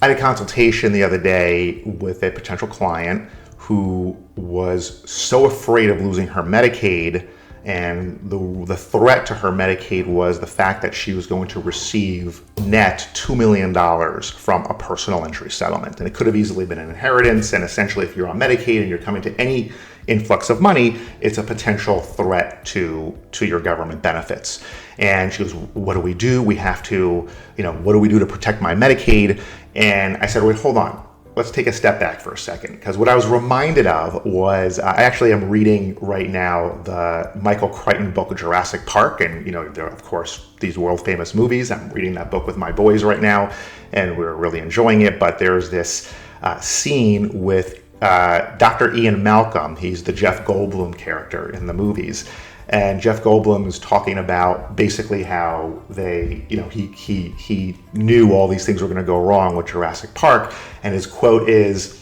I had a consultation the other day with a potential client who was so afraid of losing her Medicaid, and the threat to her Medicaid was the fact that she was going to receive net $2 million from a personal injury settlement. And it could have easily been an inheritance, and essentially if you're on Medicaid and you're coming to any influx of money, it's a potential threat to your government benefits. And she goes, what do we do? We have to, what do we do to protect my Medicaid? And I said, wait, hold on. Let's take a step back for a second, because what I was reminded of was I actually am reading right now the Michael Crichton book, Jurassic Park, and there are, of course, these world famous movies. I'm reading that book with my boys right now, and we're really enjoying it. But there's this scene with Dr. Ian Malcolm. He's the Jeff Goldblum character in the movies. And Jeff Goldblum is talking about basically how he knew all these things were going to go wrong with Jurassic Park. And his quote is,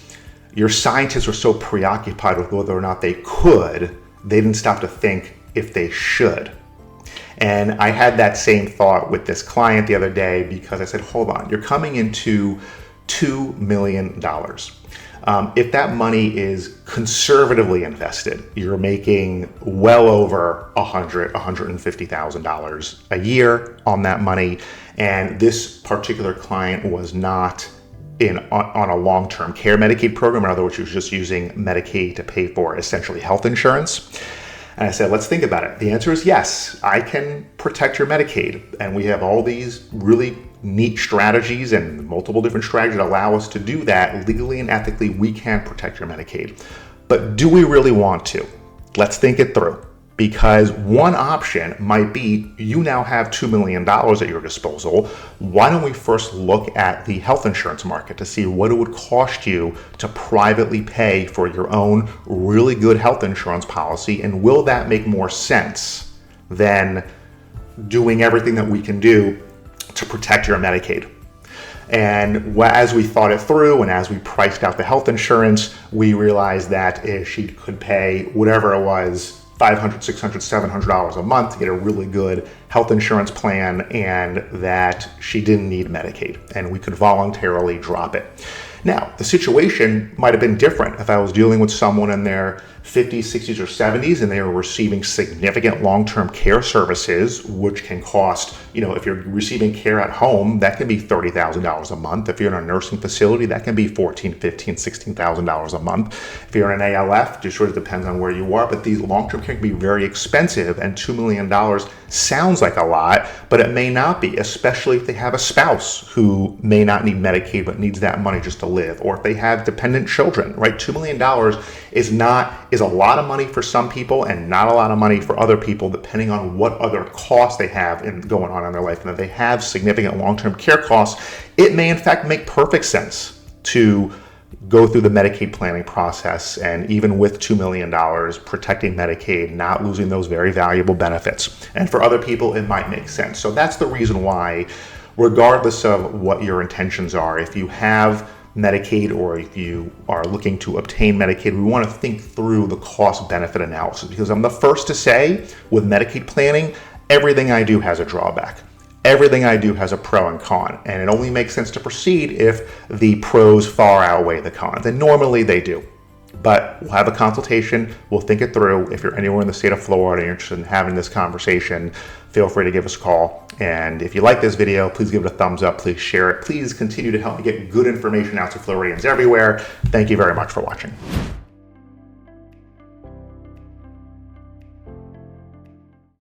your scientists were so preoccupied with whether or not they could, they didn't stop to think if they should. And I had that same thought with this client the other day, because I said, hold on, you're coming into $2 million. If that money is conservatively invested, you're making well over $150,000 a year on that money. And this particular client was not on a long-term care Medicaid program. In other words, she was just using Medicaid to pay for essentially health insurance. And I said, let's think about it. The answer is yes, I can protect your Medicaid. And we have all these really neat strategies and multiple different strategies that allow us to do that legally and ethically. We can protect your Medicaid. But do we really want to? Let's think it through. Because one option might be you now have $2 million at your disposal. Why don't we first look at the health insurance market to see what it would cost you to privately pay for your own really good health insurance policy? And will that make more sense than doing everything that we can do to protect your Medicaid? And as we thought it through and as we priced out the health insurance, we realized that if she could pay whatever it was, $500, $600, $700 a month to get a really good health insurance plan, and that she didn't need Medicaid, and we could voluntarily drop it. Now, the situation might have been different if I was dealing with someone in their 50s, 60s, or 70s, and they were receiving significant long-term care services, which can cost, if you're receiving care at home, that can be $30,000 a month. If you're in a nursing facility, that can be $14,000, $15,000, $16,000 a month. If you're in an ALF, just sort of depends on where you are, but these long-term care can be very expensive, and $2 million sounds like a lot, but it may not be, especially if they have a spouse who may not need Medicaid but needs that money just to live, or if they have dependent children, right? $2 million is a lot of money for some people and not a lot of money for other people, depending on what other costs they have going on in their life. And if they have significant long-term care costs, it may in fact make perfect sense to go through the Medicaid planning process, and even with $2 million, protecting Medicaid, not losing those very valuable benefits. And for other people, it might make sense. So that's the reason why, regardless of what your intentions are, if you have Medicaid or if you are looking to obtain Medicaid, we want to think through the cost-benefit analysis, because I'm the first to say with Medicaid planning, everything I do has a drawback. Everything I do has a pro and con, and it only makes sense to proceed if the pros far outweigh the cons, and normally they do. But we'll have a consultation, we'll think it through. If you're anywhere in the state of Florida and you're interested in having this conversation, feel free to give us a call. And if you like this video, please give it a thumbs up, please share it. Please continue to help me get good information out to Floridians everywhere. Thank you very much for watching.